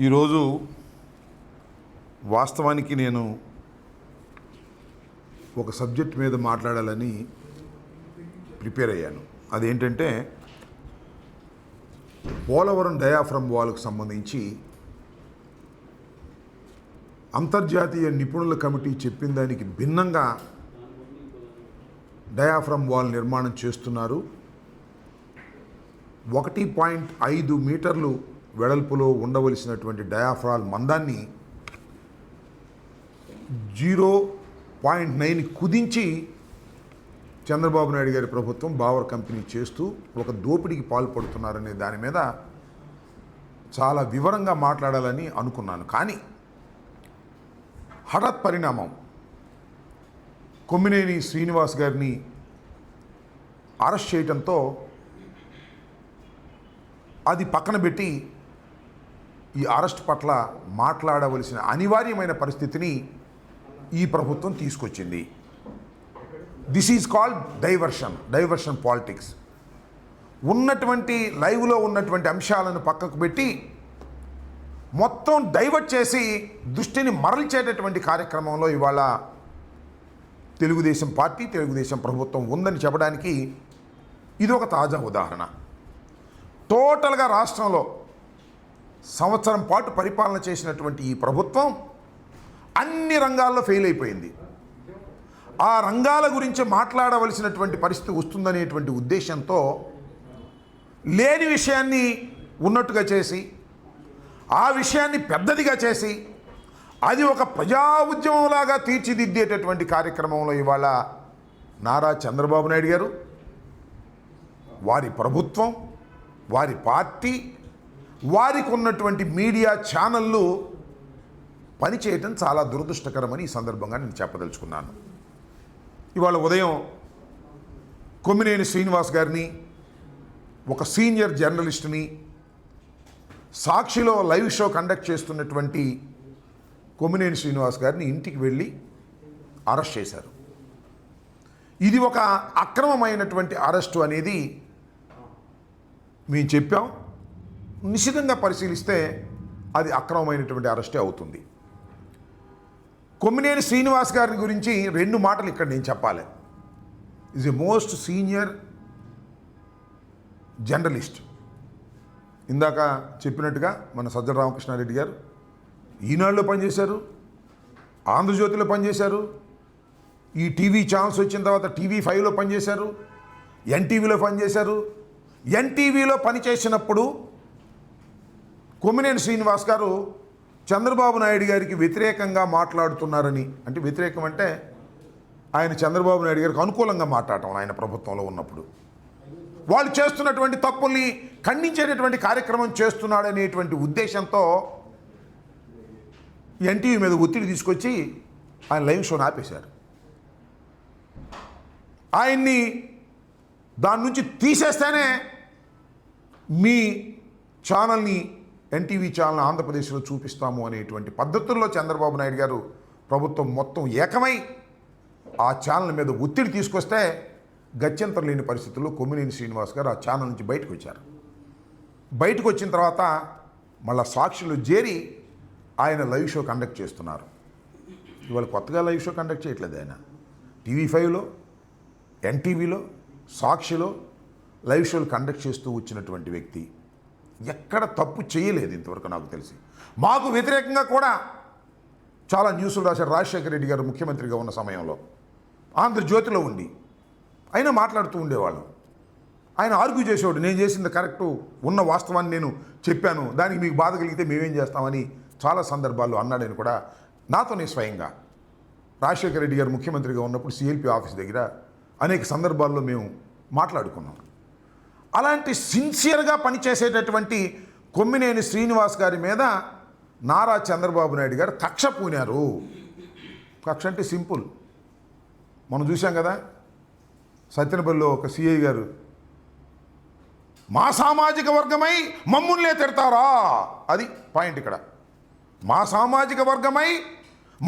ఈరోజు వాస్తవానికి నేను ఒక సబ్జెక్ట్ మీద మాట్లాడాలని ప్రిపేర్ అయ్యాను. అదేంటంటే పోలవరం డయాఫ్రమ్ వాల్కు సంబంధించి అంతర్జాతీయ నిపుణుల కమిటీ చెప్పిన దానికి భిన్నంగా డయాఫ్రమ్ వాల్ నిర్మాణం చేస్తున్నారు. 1.5 మీటర్లు వెడల్పులో ఉండవలసినటువంటి డయాఫ్రాల్ మందాన్ని 0.9 కుదించి చంద్రబాబు నాయుడు గారి ప్రభుత్వం బావర్ కంపెనీ చేస్తూ ఒక దోపిడీకి పాల్పడుతున్నారనే దాని మీద చాలా వివరంగా మాట్లాడాలని అనుకున్నాను. కానీ హఠాత్ పరిణామం కొమ్మినేని శ్రీనివాస్ గారిని అరెస్ట్ చేయడంతో అది పక్కన పెట్టి ఈ అరెస్ట్ పట్ల మాట్లాడవలసిన అనివార్యమైన పరిస్థితిని ఈ ప్రభుత్వం తీసుకొచ్చింది. This is called diversion politics. ఉన్నటువంటి లైవ్లో ఉన్నటువంటి అంశాలను పక్కకు పెట్టి మొత్తం డైవర్ట్ చేసి దృష్టిని మరల్చేటటువంటి కార్యక్రమంలో ఇవాళ తెలుగుదేశం పార్టీ, తెలుగుదేశం ప్రభుత్వం ఉందని చెప్పడానికి ఇది ఒక తాజా ఉదాహరణ. టోటల్గా రాష్ట్రంలో సంవత్సరం పాటు పరిపాలన చేసినటువంటి ఈ ప్రభుత్వం అన్ని రంగాల్లో ఫెయిల్ అయిపోయింది. ఆ రంగాల గురించి మాట్లాడవలసినటువంటి పరిస్థితి వస్తుందనేటువంటి ఉద్దేశంతో లేని విషయాన్ని ఉన్నట్టుగా చేసి, ఆ విషయాన్ని పెద్దదిగా చేసి, అది ఒక ప్రజా ఉద్యమంలాగా తీర్చిదిద్దేటటువంటి కార్యక్రమంలో ఇవాళ నారా చంద్రబాబు నాయుడు గారు, వారి ప్రభుత్వం, వారి పార్టీ, వారికి ఉన్నటువంటి మీడియా ఛానళ్ళు పనిచేయటం చాలా దురదృష్టకరమని ఈ సందర్భంగా నేను చెప్పదలుచుకున్నాను. ఇవాళ ఉదయం కొమ్మినేని శ్రీనివాస్ గారిని, ఒక సీనియర్ జర్నలిస్టుని, సాక్షిలో లైవ్ షో కండక్ట్ చేస్తున్నటువంటి కొమ్మినేని శ్రీనివాస్ గారిని ఇంటికి వెళ్ళి అరెస్ట్ చేశారు. ఇది ఒక అక్రమమైనటువంటి అరెస్టు అనేది మేము చెప్పాం. నిశితంగా పరిశీలిస్తే అది అక్రమమైనటువంటి అరెస్టే అవుతుంది. కొమ్మినేని శ్రీనివాస్ గారి గురించి 2 మాటలు ఇక్కడ నేను చెప్పాలి. Is a most senior journalist. ఇందాక చెప్పినట్టుగా మన సజ్జల రామకృష్ణారెడ్డి గారు ఈనాడులో పనిచేశారు, ఆంధ్రజ్యోతిలో పనిచేశారు, ఈ టీవీ ఛానల్స్ వచ్చిన తర్వాత TV5లో పనిచేశారు, ఎన్టీవీలో పనిచేశారు. ఎన్టీవీలో పనిచేసినప్పుడు కొమ్మినేని శ్రీనివాస్ గారు చంద్రబాబు నాయుడు గారికి వ్యతిరేకంగా మాట్లాడుతున్నారని, అంటే వ్యతిరేకం అంటే ఆయన చంద్రబాబు నాయుడు గారికి అనుకూలంగా మాట్లాడటం, ఆయన ప్రభుత్వంలో ఉన్నప్పుడు వాళ్ళు చేస్తున్నటువంటి తప్పుల్ని ఖండించేటటువంటి కార్యక్రమం చేస్తున్నాడనేటువంటి ఉద్దేశంతో ఎన్టీవీ మీద ఒత్తిడి తీసుకొచ్చి ఆయన లైవ్ షోని ఆపేశారు. ఆయన్ని దాని నుంచి తీసేస్తేనే మీ ఛానల్ని, ఎన్టీవీ ఛానల్ ఆంధ్రప్రదేశ్లో చూపిస్తాము అనేటువంటి పద్ధతుల్లో చంద్రబాబు నాయుడు గారు ప్రభుత్వం మొత్తం ఏకమై ఆ ఛానల్ మీద ఒత్తిడి తీసుకొస్తే గత్యంతరం లేని పరిస్థితుల్లో కొమ్మినేని శ్రీనివాస్ గారు ఆ ఛానల్ నుంచి బయటకు వచ్చారు. బయటకు వచ్చిన తర్వాత మళ్ళీ సాక్షిలో చేరి ఆయన లైవ్ షో కండక్ట్ చేస్తున్నారు. ఇవాళ కొత్తగా లైవ్ షో కండక్ట్ చేయట్లేదు. ఆయన TV5లో, ఎన్టీవీలో, సాక్షిలో లైవ్ షోలు కండక్ట్ చేస్తూ వచ్చినటువంటి వ్యక్తి. ఎక్కడ తప్పు చేయలేదు ఇంతవరకు నాకు తెలిసి. మాకు వ్యతిరేకంగా కూడా చాలా న్యూస్లు రాశారు. రాజశేఖర రెడ్డి గారు ముఖ్యమంత్రిగా ఉన్న సమయంలో ఆంధ్రజ్యోతిలో ఉండి అయినా మాట్లాడుతూ ఉండేవాళ్ళు. ఆయన ఆర్గ్యూ చేసేవాడు, నేను చేసింది కరెక్టు, ఉన్న వాస్తవాన్ని నేను చెప్పాను, దానికి మీకు బాధ కలిగితే మేమేం చేస్తామని చాలా సందర్భాల్లో అన్నాడని కూడా నాతోనే స్వయంగా రాజశేఖర రెడ్డి గారు ముఖ్యమంత్రిగా ఉన్నప్పుడు CLP ఆఫీస్ దగ్గర అనేక సందర్భాల్లో మేము మాట్లాడుకున్నాం. అలాంటి సిన్సియర్గా పనిచేసేటటువంటి కొమ్మినేని శ్రీనివాస్ గారి మీద నారా చంద్రబాబు నాయుడు గారు కక్ష పూనారు. కక్ష అంటే సింపుల్, మనం చూసాం కదా. సత్యనపల్లిలో ఒక CI గారు, మా సామాజిక వర్గమై మమ్ముల్నే తిడతారా, అది పాయింట్ ఇక్కడ. మా సామాజిక వర్గమై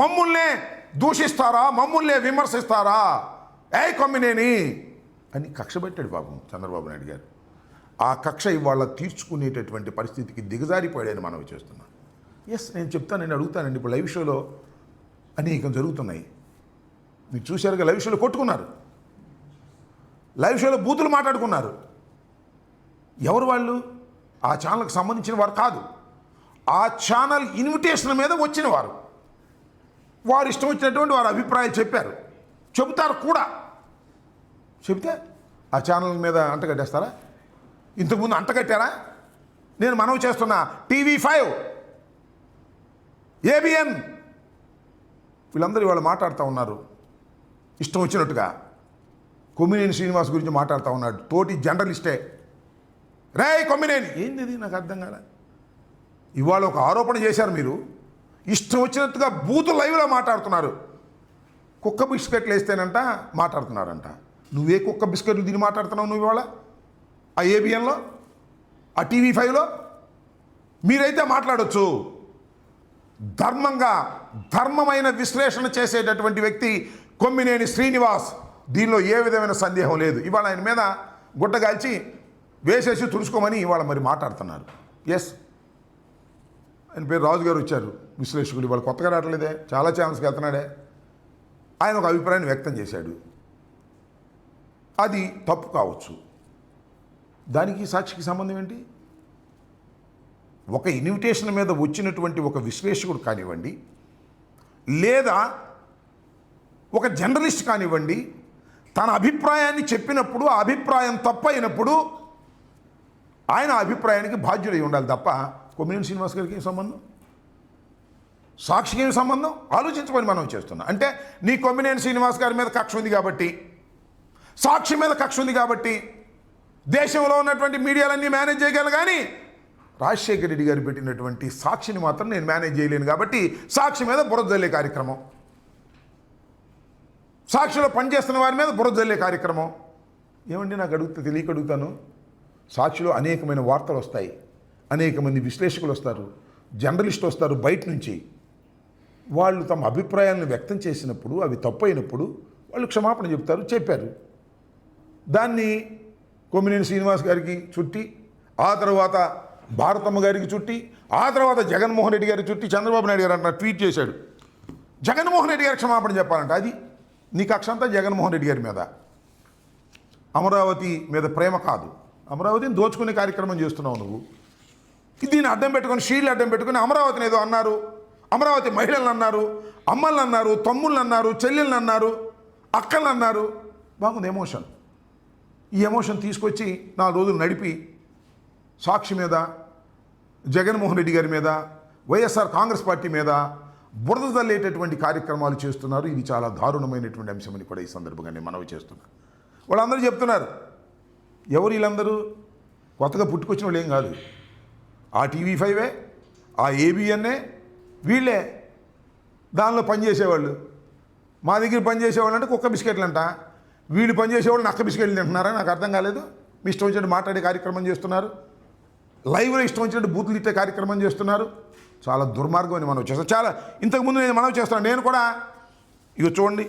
మమ్ముల్నే దూషిస్తారా, మమ్ముల్నే విమర్శిస్తారా, ఏ కొమ్మినేని అని కక్ష పెట్టాడు పాపం చంద్రబాబు నాయుడు గారు. ఆ కక్ష ఇవాళ తీర్చుకునేటటువంటి పరిస్థితికి దిగజారిపోయాడని మనవి చేస్తున్నాం. ఎస్, నేను చెప్తానండి, అడుగుతానండి. ఇప్పుడు లైవ్ షోలో అనేకం జరుగుతున్నాయి. మీరు చూశారుగా, లైవ్ షోలో కొట్టుకున్నారు, లైవ్ షోలో బూతులు మాట్లాడుకున్నారు. ఎవరు వాళ్ళు? ఆ ఛానల్కి సంబంధించిన వారు కాదు, ఆ ఛానల్ ఇన్విటేషన్ మీద వచ్చిన వారు. వారు ఇష్టం వచ్చినటువంటి వారి అభిప్రాయాలు చెప్పారు, చెబుతారు కూడా. చెబితే ఆ ఛానల్ మీద అంటగట్టేస్తారా? ఇంతకుముందు అంటగట్టారా? నేను మనవి చేస్తున్నా, TV5, ABN వీళ్ళందరూ ఇవాళ మాట్లాడుతూ ఉన్నారు ఇష్టం వచ్చినట్టుగా. కొమ్మినేని శ్రీనివాస్ గురించి మాట్లాడుతూ ఉన్నాడు, తోటి జర్నలిస్టే. రే కొమ్మినేని, ఏంది ఇది? నాకు అర్థం కాలే. ఇవాళ ఒక ఆరోపణ చేశారు మీరు, ఇష్టం వచ్చినట్టుగా బూతు లైవ్లో మాట్లాడుతున్నారు. కుక్క బిస్కెట్లు వేస్తేనంట మాట్లాడుతున్నారంట. నువ్వే కుక్క బిస్కెట్లు తిని మాట్లాడుతున్నావు నువ్వు ఇవాళ? ఆ ABNలో, ఆ TV5లో మీరైతే మాట్లాడొచ్చు. ధర్మంగా ధర్మమైన విశ్లేషణ చేసేటటువంటి వ్యక్తి కొమ్మినేని శ్రీనివాస్. దీనిలో ఏ విధమైన సందేహం లేదు. ఇవాళ ఆయన మీద గుడ్డగాల్చి వేసేసి తుడుచుకోమని ఇవాళ మరి మాట్లాడుతున్నారు. ఎస్, ఆయన పేరు రాజు గారు వచ్చారు, విశ్లేషకులు. ఇవాళ కొత్తగా రావట్లేదే, చాలా ఛానల్స్కి వెళ్తున్నాడే. ఆయన ఒక అభిప్రాయాన్ని వ్యక్తం చేశాడు, అది తప్పు కావచ్చు. దానికి సాక్షికి సంబంధం ఏంటి? ఒక ఇన్విటేషన్ మీద వచ్చినటువంటి ఒక విశ్లేషకుడు కానివ్వండి, లేదా ఒక జర్నలిస్ట్ కానివ్వండి, తన అభిప్రాయాన్ని చెప్పినప్పుడు ఆ అభిప్రాయం తప్పు అయినప్పుడు ఆయన అభిప్రాయానికి బాధ్యుడై ఉండాలి తప్ప కొమ్మినేని శ్రీనివాస్ గారికి ఏం సంబంధం? సాక్షికి ఏం సంబంధం? ఆలోచించమని మనం చేస్తున్నాం. అంటే నీ కొమ్మినేని శ్రీనివాస్ గారి మీద కక్ష ఉంది కాబట్టి, సాక్షి మీద కక్ష ఉంది కాబట్టి దేశంలో ఉన్నటువంటి మీడియాలన్నీ మేనేజ్ చేయగలను, కానీ రాజశేఖర రెడ్డి గారు పెట్టినటువంటి సాక్షిని మాత్రం నేను మేనేజ్ చేయలేను కాబట్టి సాక్షి మీద బురద జల్లే కార్యక్రమం, సాక్షిలో పనిచేస్తున్న వారి మీద బురద జల్లే కార్యక్రమం. ఏమండి, నాకు తెలియక అడుగుతాను. సాక్షిలో అనేకమైన వార్తలు వస్తాయి, అనేక మంది విశ్లేషకులు వస్తారు, జర్నలిస్టులు వస్తారు బయట నుంచి. వాళ్ళు తమ అభిప్రాయాలను వ్యక్తం చేసినప్పుడు అవి తప్పు అయినప్పుడు వాళ్ళు క్షమాపణ చెప్తారు, చెప్పారు. దాన్ని కొమ్మినేని శ్రీనివాస్ గారికి చుట్టి, ఆ తర్వాత భారతమ్మ గారికి చుట్టి, ఆ తర్వాత జగన్మోహన్ రెడ్డి గారికి చుట్టి, చంద్రబాబు నాయుడు గారు అంట ట్వీట్ చేశాడు, జగన్మోహన్ రెడ్డి గారికి క్షమాపణ చెప్పాలంట. అది నీ కక్ష అంతా జగన్మోహన్ రెడ్డి గారి మీద. అమరావతి మీద ప్రేమ కాదు, అమరావతిని దోచుకునే కార్యక్రమం చేస్తున్నావు నువ్వు. దీన్ని అడ్డం పెట్టుకొని, షీల్డ్ అడ్డం పెట్టుకొని అమరావతిని ఏదో అన్నారు, అమరావతి మహిళలను అన్నారు, అమ్మలను అన్నారు, తమ్ముళ్ళని అన్నారు, చెల్లెళ్ళని అన్నారు, అక్కలను అన్నారు. బాగుంది ఎమోషన్. ఈ ఎమోషన్ తీసుకొచ్చి 4 రోజులు నడిపి సాక్షి మీద, జగన్మోహన్ రెడ్డి గారి మీద, వైఎస్ఆర్ కాంగ్రెస్ పార్టీ మీద బురద జల్లేటటువంటి కార్యక్రమాలు చేస్తున్నారు. ఇది చాలా దారుణమైనటువంటి అంశమని కూడా ఈ సందర్భంగా నేను మనవి చేస్తున్నాను. వాళ్ళందరూ చెప్తున్నారు. ఎవరు వీళ్ళందరూ? కొత్తగా పుట్టుకొచ్చిన వాళ్ళు ఏం కాదు. ఆ TV5, ఆ ABN వీళ్ళే దానిలో పనిచేసేవాళ్ళు. మా దగ్గర పనిచేసేవాళ్ళు అంటే కుక్క బిస్కెట్లు అంట, వీళ్ళు పనిచేసేవాళ్ళు నక్క బిస్కెట్లు తింటున్నారా? నాకు అర్థం కాలేదు. మీ ఇష్టం వచ్చినట్టు మాట్లాడే కార్యక్రమం చేస్తున్నారు, లైవ్లో ఇష్టం వచ్చినట్టు బూతులు ఇచ్చే కార్యక్రమం చేస్తున్నారు. చాలా దుర్మార్గం అని మనం చేస్తాం. చాలా ఇంతకుముందు నేను మనవి చేస్తాను. నేను కూడా ఇక చూడండి,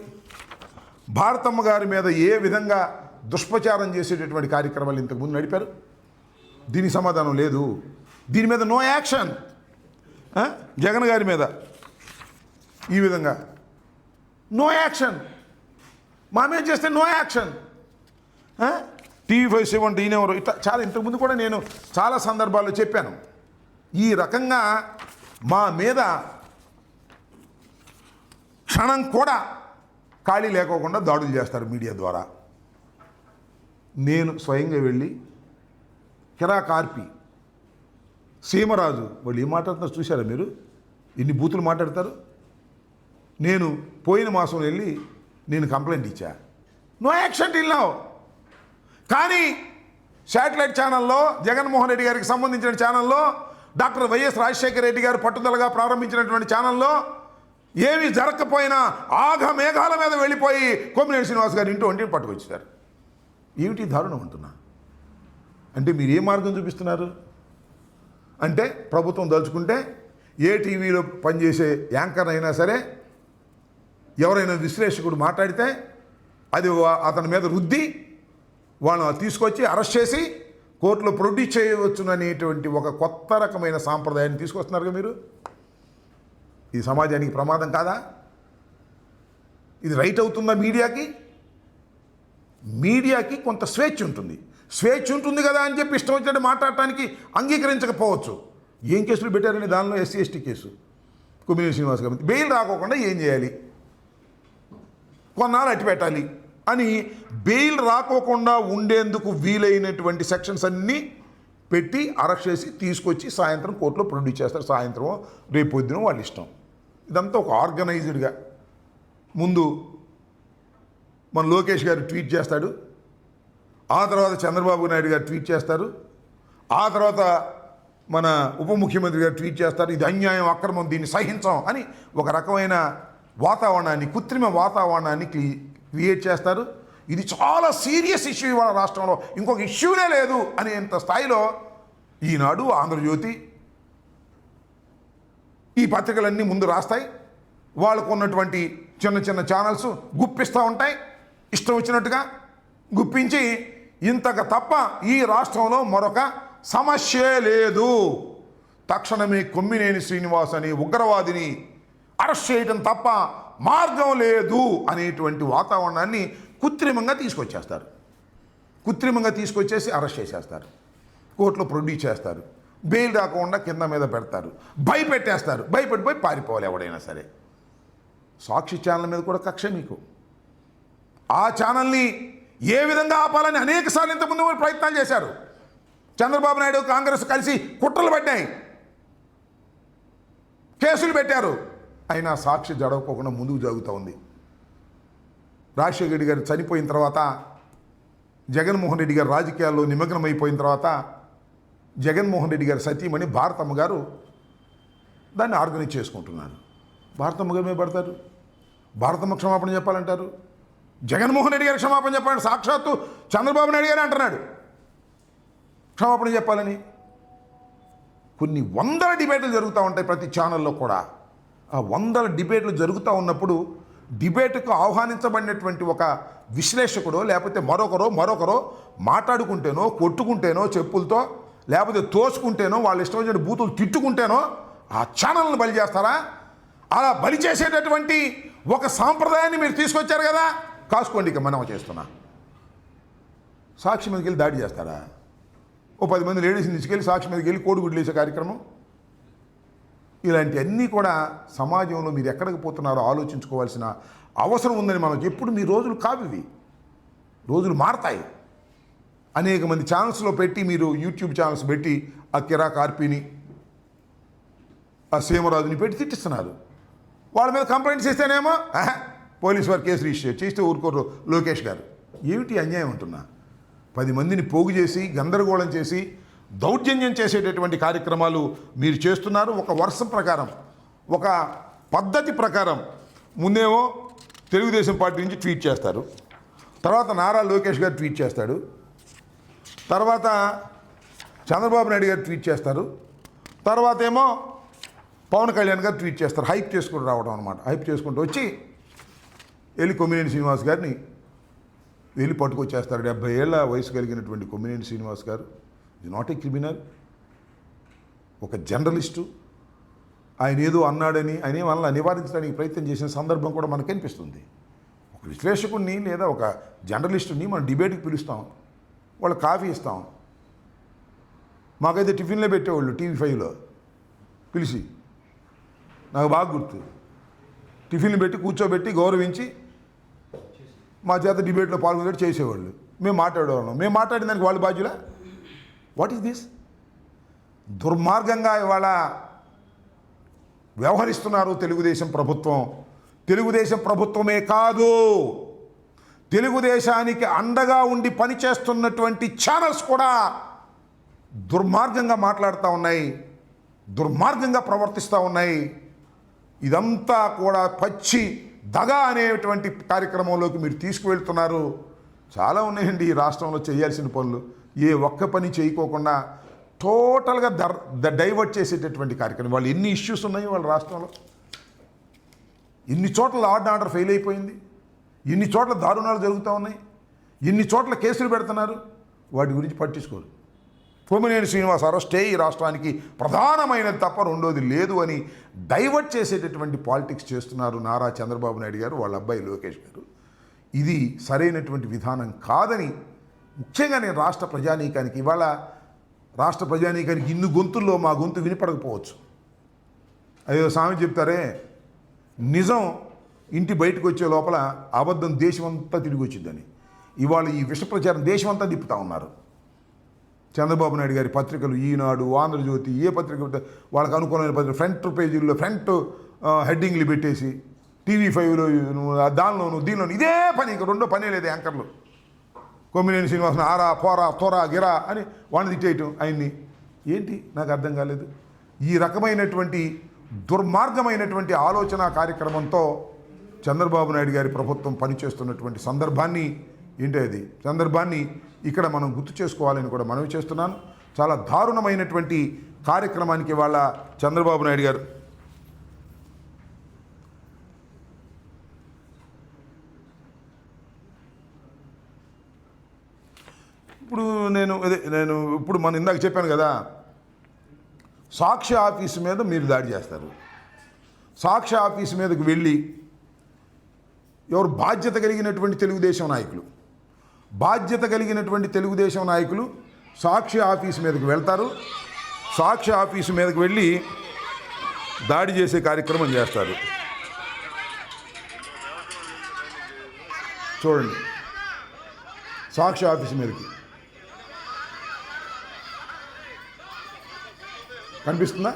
భారతమ్మ గారి మీద ఏ విధంగా దుష్ప్రచారం చేసేటటువంటి కార్యక్రమాలు ఇంతకుముందు నడిపారు. దీనికి సమాధానం లేదు. దీని మీద నో యాక్షన్. జగన్ గారి మీద ఈ విధంగా నో యాక్షన్, మా మీద చేస్తే నో యాక్షన్. TV5 అంటే ఈయనెవరు? ఇట్లా చాలా ఇంతకుముందు కూడా నేను చాలా సందర్భాల్లో చెప్పాను. ఈ రకంగా మా మీద క్షణం కూడా ఖాళీ లేకోకుండా దాడులు చేస్తారు మీడియా ద్వారా. నేను స్వయంగా వెళ్ళి కిరా కార్పి, సీమరాజు, వాళ్ళు ఏం మాట్లాడుతున్నారు చూశారా మీరు? ఎన్ని బూతులు మాట్లాడతారు. నేను పోయిన మాసం వెళ్ళి నేను కంప్లైంట్ ఇచ్చా, నో యాక్షన్ టిల్ నౌ. కానీ శాటిలైట్ ఛానల్లో, జగన్మోహన్ రెడ్డి గారికి సంబంధించిన ఛానల్లో, డాక్టర్ వైఎస్ రాజశేఖర రెడ్డి గారు పట్టుదలగా ప్రారంభించినటువంటి ఛానల్లో ఏమీ జరగకపోయినా ఆఘ మేఘాల మీద వెళ్ళిపోయి కొమ్మినేని శ్రీనివాస్ గారు ఇంటూ వంటిని పట్టుకొచ్చారు. ఏమిటి దారుణం అంటున్నా? అంటే మీరు ఏ మార్గం చూపిస్తున్నారు? అంటే ప్రభుత్వం దలుచుకుంటే ఏ టీవీలో పనిచేసే యాంకర్ అయినా సరే, ఎవరైనా విశ్లేషకుడు మాట్లాడితే అది అతని మీద రుద్ది వాళ్ళని తీసుకొచ్చి అరెస్ట్ చేసి కోర్టులో ప్రొడ్యూస్ చేయవచ్చుననేటువంటి ఒక కొత్త రకమైన సాంప్రదాయాన్ని తీసుకొస్తున్నారుగా మీరు. ఇది సమాజానికి ప్రమాదం కాదా? ఇది రైట్ అవుతుందా మీడియాకి? మీడియాకి కొంత స్వేచ్ఛ ఉంటుంది. స్వేచ్ఛ ఉంటుంది కదా అని చెప్పి ఇష్టం వచ్చినట్టు మాట్లాడటానికి అంగీకరించకపోవచ్చు. ఏం కేసులు పెట్టారని దానిలో SC ST case Kommineni Srinivas గారు బెయిల్ రాకోకుండా ఏం చేయాలి, కొన్నాళ్ళు అట్టి పెట్టాలి అని బెయిల్ రాకోకుండా ఉండేందుకు వీలైనటువంటి సెక్షన్స్ అన్నీ పెట్టి అరెస్ట్ చేసి తీసుకొచ్చి సాయంత్రం కోర్టులో ప్రొడ్యూస్ చేస్తారు. సాయంత్రం రేపు పొద్దున వాళ్ళ ఇష్టం. ఇదంతా ఒక ఆర్గనైజ్డ్గా ముందు మన లోకేష్ గారు ట్వీట్ చేస్తాడు, ఆ తర్వాత చంద్రబాబు నాయుడు గారు ట్వీట్ చేస్తారు, ఆ తర్వాత మన ఉప ముఖ్యమంత్రి గారు ట్వీట్ చేస్తారు. ఇది అన్యాయం, అక్రమం, దీన్ని సహించం అని ఒక రకమైన వాతావరణాన్ని, కృత్రిమ వాతావరణాన్ని క్రియేట్ చేస్తారు. ఇది చాలా సీరియస్ ఇష్యూ ఇవాళ రాష్ట్రంలో, ఇంకొక ఇష్యూనే లేదు అనేంత స్థాయిలో ఈనాడు, ఆంధ్రజ్యోతి ఈ పత్రికలన్నీ ముందు రాస్తాయి. వాళ్ళకు ఉన్నటువంటి చిన్న చిన్న ఛానల్స్ గుప్పిస్తూ ఉంటాయి, ఇష్టం వచ్చినట్టుగా గుప్పించి ఇంతకు తప్ప ఈ రాష్ట్రంలో మరొక సమస్యే లేదు, తక్షణమే కొమ్మినేని శ్రీనివాస్ అనే ఉగ్రవాదిని అరెస్ట్ చేయడం తప్ప మార్గం లేదు అనేటువంటి వాతావరణాన్ని కృత్రిమంగా తీసుకొచ్చేస్తారు. కృత్రిమంగా తీసుకొచ్చేసి అరెస్ట్ చేసేస్తారు, కోర్టులో ప్రొడ్యూస్ చేస్తారు, బెయిల్ రాకుండా కింద మీద పెడతారు, భయపెట్టేస్తారు. భయపడిపోయి పారిపోవాలి ఎవడైనా సరే. సాక్షి ఛానల్ మీద కూడా కక్ష మీకు. ఆ ఛానల్ని ఏ విధంగా ఆపాలని అనేక సార్లు ఇంతకుముందు ప్రయత్నాలు చేశారు. చంద్రబాబు నాయుడు కాంగ్రెస్ కలిసి కుట్రలు పడ్డాయి, కేసులు పెట్టారు. అయినా సాక్షి జడవకోకుండా ముందుకు జరుగుతూ ఉంది. రాజశేఖర రెడ్డి గారు చనిపోయిన తర్వాత, జగన్మోహన్ రెడ్డి గారు రాజకీయాల్లో నిమగ్నమైపోయిన తర్వాత, జగన్మోహన్ రెడ్డి గారి సతీమణి భారతమ్మ గారు దాన్ని ఆర్గనైజ్ చేసుకుంటున్నారు. భారతమ్మ గారు మీద పడతారు, భారతమ్మ క్షమాపణ చెప్పాలంటారు, జగన్మోహన్ రెడ్డి గారు క్షమాపణ చెప్పాలంటే సాక్షాత్తు చంద్రబాబు నాయుడు గారు అంటున్నాడు క్షమాపణ చెప్పాలని. కొన్ని వందల డిబేట్లు జరుగుతూ ఉంటాయి ప్రతి ఛానల్లో కూడా. ఆ వందల డిబేట్లు జరుగుతూ ఉన్నప్పుడు డిబేట్కు ఆహ్వానించబడినటువంటి ఒక విశ్లేషకుడో లేకపోతే మరొకరో మాట్లాడుకుంటేనో, కొట్టుకుంటేనో, చెప్పులతో లేకపోతే తోసుకుంటేనో, వాళ్ళ ఇష్టం వచ్చిన బూతులు తిట్టుకుంటేనో ఆ ఛానల్ని బలి చేస్తారా? అలా బలి చేసేటటువంటి ఒక సాంప్రదాయాన్ని మీరు తీసుకొచ్చారు కదా, కాసుకోండి. ఇక మనం చేస్తున్నా సాక్షి మీదకి వెళ్ళి దాడి చేస్తారా? ఓ 10 మంది లేడీస్ని తీసుకెళ్ళి సాక్షి మీదకి వెళ్ళి కోడిగుడ్లు వేసే కార్యక్రమం. ఇలాంటివన్నీ కూడా సమాజంలో మీరు ఎక్కడికి పోతున్నారో ఆలోచించుకోవాల్సిన అవసరం ఉందని మనం ఎప్పుడు. మీ రోజులు కావివి, రోజులు మారతాయి. అనేక మంది ఛానల్స్లో పెట్టి, మీరు యూట్యూబ్ ఛానల్స్ పెట్టి ఆ కిరా కార్పీని, ఆ సీమరాజుని పెట్టి తిట్టిస్తున్నారు. వాళ్ళ మీద కంప్లైంట్స్ ఇస్తేనేమో పోలీసు వారు కేసు రిజిస్టర్ చేస్తే ఊరుకోరు లోకేష్ గారు. ఏమిటి అన్యాయం అంటున్నా? 10 మందిని పోగు చేసి, గందరగోళం చేసి, దౌర్జన్యం చేసేటటువంటి కార్యక్రమాలు మీరు చేస్తున్నారు. ఒక వర్షం ప్రకారం, ఒక పద్ధతి ప్రకారం ముందేమో తెలుగుదేశం పార్టీ నుంచి ట్వీట్ చేస్తారు, తర్వాత నారా లోకేష్ గారు ట్వీట్ చేస్తాడు, తర్వాత చంద్రబాబు నాయుడు గారు ట్వీట్ చేస్తారు, తర్వాత ఏమో పవన్ కళ్యాణ్ గారు ట్వీట్ చేస్తారు. హైప్ చేసుకుంటూ రావడం అనమాట. హైప్ చేసుకుంటూ వచ్చి వెళ్ళి కొమ్మినేని శ్రీనివాస్ గారిని వెళ్ళి పట్టుకొచ్చేస్తారు. 70 ఏళ్ల వయసు కలిగినటువంటి కొమ్మినేని శ్రీనివాస్ గారు ఇది నాట్ ఏ క్రిమినల్, ఒక జర్నలిస్టు. ఆయన ఏదో అన్నాడని ఆయన వాళ్ళని నివారించడానికి ప్రయత్నం చేసిన సందర్భం కూడా మనకు కనిపిస్తుంది. ఒక విశ్లేషకుడిని లేదా ఒక జర్నలిస్టుని మనం డిబేట్కి పిలుస్తాం, వాళ్ళు కాఫీ ఇస్తాం. మాకైతే టిఫిన్లో పెట్టేవాళ్ళు TV5లో పిలిచి, నాకు బాగా గుర్తు. టిఫిన్లు పెట్టి కూర్చోబెట్టి గౌరవించి మా చేత డిబేట్లో పాల్గొనేట్టు చేసేవాళ్ళు. మేము మాట్లాడేవాళ్ళం. మేము మాట్లాడిన దానికి వాళ్ళు బాధ్యులా? What is this? దుర్మార్గంగా ఇవాళ వ్యవహరిస్తున్నారు తెలుగుదేశం ప్రభుత్వం. తెలుగుదేశం ప్రభుత్వమే కాదు, తెలుగుదేశానికి అండగా ఉండి పనిచేస్తున్నటువంటి ఛానల్స్ కూడా దుర్మార్గంగా మాట్లాడుతూ ఉన్నాయి, దుర్మార్గంగా ప్రవర్తిస్తూ ఉన్నాయి. ఇదంతా కూడా పచ్చి దగ అనేటువంటి కార్యక్రమంలోకి మీరు తీసుకువెళ్తున్నారు. చాలా ఉన్నాయండి ఈ రాష్ట్రంలో చేయాల్సిన పనులు. ఏ ఒక్క పని చేయకోకుండా టోటల్గా డైవర్ట్ చేసేటటువంటి కార్యక్రమం. వాళ్ళు ఎన్ని ఇష్యూస్ ఉన్నాయి వాళ్ళ రాష్ట్రంలో, ఎన్ని చోట్ల ఆర్డర్ ఫెయిల్ అయిపోయింది, ఎన్ని చోట్ల దారుణాలు జరుగుతూ ఉన్నాయి, ఎన్ని చోట్ల కేసులు పెడుతున్నారు. వాటి గురించి పట్టించుకోరు. కొమ్మినేని శ్రీనివాస్ అరెస్టే ఈ రాష్ట్రానికి ప్రధానమైనది తప్ప రెండోది లేదు అని డైవర్ట్ చేసేటటువంటి పాలిటిక్స్ చేస్తున్నారు నారా చంద్రబాబు నాయుడు గారు, వాళ్ళ అబ్బాయి లోకేష్ గారు. ఇది సరైనటువంటి విధానం కాదని ముఖ్యంగా నేను రాష్ట్ర ప్రజానీకానికి, ఇవాళ రాష్ట్ర ప్రజానీకానికి ఇన్ని గొంతుల్లో మా గొంతు వినపడకపోవచ్చు. అదేదో సామెత చెప్తారే, నిజం ఇంటి బయటకు వచ్చే లోపల అబద్ధం దేశమంతా తిరిగి వచ్చిందని. ఇవాళ ఈ విష ప్రచారం దేశమంతా తిప్పుతూ ఉన్నారు. చంద్రబాబు నాయుడు గారి పత్రికలు, ఈనాడు, ఆంధ్రజ్యోతి, ఏ పత్రిక వాళ్ళకి అనుకూలమైన పత్రిక ఫ్రంట్ పేజీల్లో ఫ్రంట్ హెడ్డింగ్లు పెట్టేసి, TV5లో దానిలోను దీనిలోను ఇదే పని, ఇంక రెండో పనే లేదు యాంకర్లు. కొమ్మినేని శ్రీనివాసన్ ఆరా పోరా తోరా గిరా అని వాడిని తిట్టేయటం ఆయన్ని. ఏంటి నాకు అర్థం కాలేదు. ఈ రకమైనటువంటి దుర్మార్గమైనటువంటి ఆలోచన కార్యక్రమంతో చంద్రబాబు నాయుడు గారి ప్రభుత్వం పనిచేస్తున్నటువంటి సందర్భాన్ని ఇక్కడ మనం గుర్తు చేసుకోవాలని కూడా మనవి చేస్తున్నాను. చాలా దారుణమైనటువంటి కార్యక్రమానికి వాళ్ళ చంద్రబాబు నాయుడు గారు ఇప్పుడు మనం ఇందాక చెప్పాను కదా, సాక్షి ఆఫీసు మీద మీరు దాడి చేస్తారు. సాక్షి ఆఫీసు మీదకు వెళ్ళి ఎవరు బాధ్యత కలిగినటువంటి తెలుగుదేశం నాయకులు సాక్షి ఆఫీసు మీదకు వెళ్తారు. సాక్షి ఆఫీసు మీదకు వెళ్ళి దాడి చేసే కార్యక్రమం చేస్తారు. చూడండి, సాక్షి ఆఫీసు మీదకి కనిపిస్తుందా?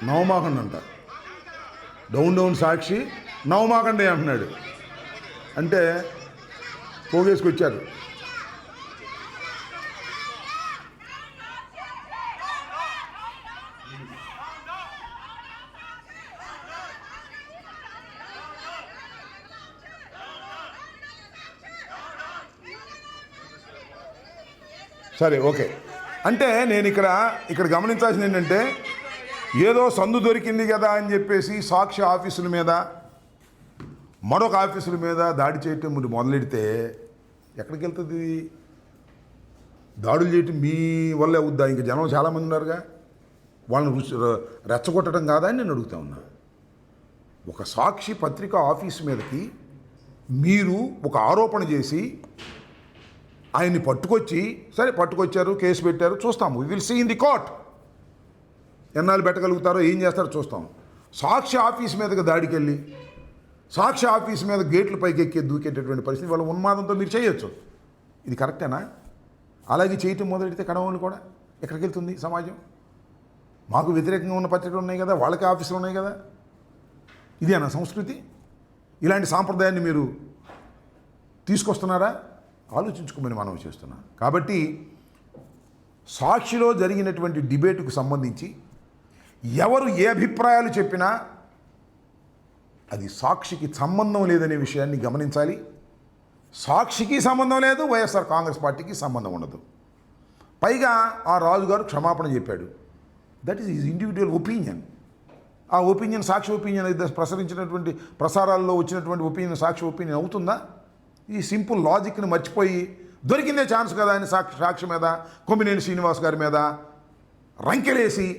నవమాకండి అంట, డౌన్ సాక్షి నవమాకండి అంటున్నాడు. అంటే పోగేసుకొచ్చారు. సరే, ఓకే. అంటే నేను ఇక్కడ గమనించాల్సింది ఏంటంటే, ఏదో సందు దొరికింది కదా అని చెప్పేసి సాక్షి ఆఫీసుల మీద మరొక ఆఫీసుల మీద దాడి చేయటం మీరు మొదలెడితే ఎక్కడికి వెళ్తుంది? దాడులు చేయటం మీ వల్లే అవుద్దా? ఇంకా జనం చాలామంది ఉన్నారుగా, వాళ్ళని రెచ్చగొట్టడం కాదా అని నేను అడుగుతా ఉన్నా. ఒక సాక్షి పత్రిక ఆఫీసు మీదకి మీరు ఒక ఆరోపణ చేసి ఆయన్ని పట్టుకొచ్చారు, కేసు పెట్టారు, చూస్తాము. We will see in the court. ఎన్నాళ్ళు పెట్టగలుగుతారో, ఏం చేస్తారో చూస్తాం. సాక్షి ఆఫీస్ మీదకి దాడికి వెళ్ళి సాక్షి ఆఫీస్ మీద గేట్లు పైకి దూకేటటువంటి పరిస్థితి వాళ్ళ ఉన్మాదంతో మీరు చేయొచ్చు. ఇది కరెక్టేనా? అలాగే చేయటం మొదలెడితే కడవలు కూడా ఎక్కడికి వెళ్తుంది సమాజం? మాకు వ్యతిరేకంగా ఉన్న పత్రికలు ఉన్నాయి కదా, వాళ్ళకి ఆఫీసులు ఉన్నాయి కదా. ఇదేనా సంస్కృతి? ఇలాంటి సాంప్రదాయాన్ని మీరు తీసుకొస్తున్నారా? ఆలోచించుకోమని మనం చేస్తున్నాం. కాబట్టి సాక్షిలో జరిగినటువంటి డిబేటుకు సంబంధించి ఎవరు ఏ అభిప్రాయాలు చెప్పినా అది సాక్షికి సంబంధం లేదనే విషయాన్ని గమనించాలి. సాక్షికి సంబంధం లేదు, వైఎస్ఆర్ కాంగ్రెస్ పార్టీకి సంబంధం ఉండదు. పైగా ఆ రాజు గారు క్షమాపణ చెప్పాడు. That is his individual opinion. ఆ ఒపీనియన్ సాక్షి ఒపీనియన్ ప్రసరించినటువంటి ప్రసారాల్లో వచ్చినటువంటి ఒపీనియన్ సాక్షి ఒపీనియన్ అవుతుందా? ఈ సింపుల్ లాజిక్ని మర్చిపోయి దొరికిందే ఛాన్స్ కదా అని సాక్షి మీద, కొమ్మినేని శ్రీనివాస్ గారి మీద రంకెలేసి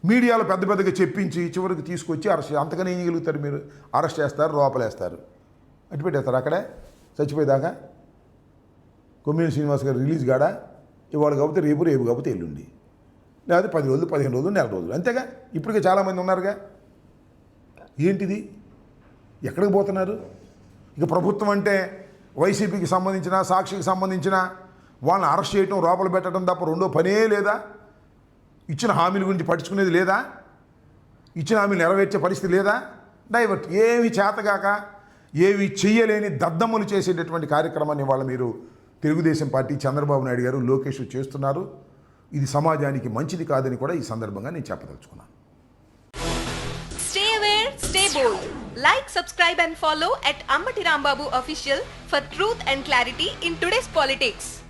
మీడియాలో పెద్దగా చెప్పించి చివరికి తీసుకొచ్చి అరెస్ట్. అంతకనే ఏం చేయగలుగుతారు మీరు? అరెస్ట్ చేస్తారు, లోపలేస్తారు, అటు పెట్టేస్తారు అక్కడే చచ్చిపోయేదాకా. కొమ్మినేని శ్రీనివాస్ గారు రిలీజ్ కాడా? ఇవాళ కాకపోతే రేపు కాకపోతే ఎల్లుండి, లేకపోతే 10 రోజులు, 15 రోజులు, నెల రోజులు, అంతేగా. ఇప్పటికే చాలామంది ఉన్నారుగా. ఏంటిది? ఎక్కడికి పోతున్నారు? ఇక ప్రభుత్వం అంటే వైసీపీకి సంబంధించిన, సాక్షికి సంబంధించిన వాళ్ళని అరెస్ట్ చేయటం, లోపల పెట్టడం తప్ప రెండో పనే లేదా? ఇచ్చిన హామీల గురించి పట్టించుకునేది లేదా? ఇచ్చిన హామీలు నెరవేర్చే పరిస్థితి లేదా? డైవర్ట్, ఏమి చేతగాక, ఏమి చెయ్యలేని దద్దమ్మలు చేసేటటువంటి కార్యక్రమాన్ని వాళ్ళ మీరు తెలుగుదేశం పార్టీ, చంద్రబాబు నాయుడు గారు, లోకేష్ చేస్తున్నారు. ఇది సమాజానికి మంచిది కాదని కూడా ఈ సందర్భంగా నేను చెప్పదలుచుకున్నాను. Stay aware, stay bold. Like, subscribe and follow at Ammati Rambabu Official for truth and clarity in today's politics.